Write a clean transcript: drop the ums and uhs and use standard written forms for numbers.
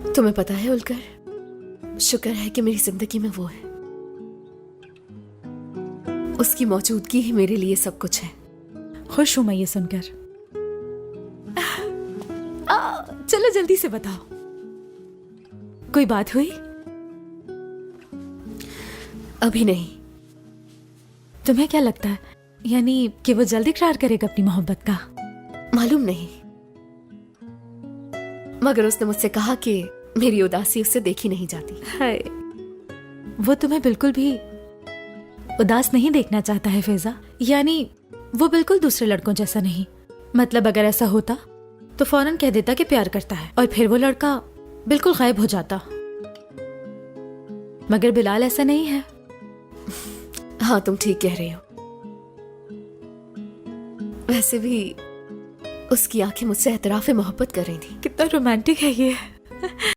तुम्हें पता है उलकर, शुक्र है कि मेरी जिंदगी में वो है। उसकी मौजूदगी ही मेरे लिए सब कुछ है। खुश हूं मैं ये सुनकर। चलो जल्दी से बताओ, कोई बात हुई? अभी नहीं। तुम्हें क्या लगता है, यानी कि वो जल्द इकरार करेगा अपनी मोहब्बत का? मालूम नहीं, मगर उसने मुझसे कहा कि मेरी उदासी उससे देखी नहीं जाती। हाय, वो तुम्हें बिल्कुल भी उदास नहीं देखना चाहता है फैजा। यानी वो बिल्कुल दूसरे लड़कों जैसा नहीं। मतलब अगर ऐसा होता तो फौरन कह देता कि प्यार करता है और फिर वो लड़का बिल्कुल गायब हो जाता। मगर बिलाल ऐसा नहीं है। हाँ, तुम ठीक कह रही हो। वैसे भी उसकी आंखें मुझसे एतराफ़े मोहब्बत कर रही थी। कितना रोमांटिक है ये।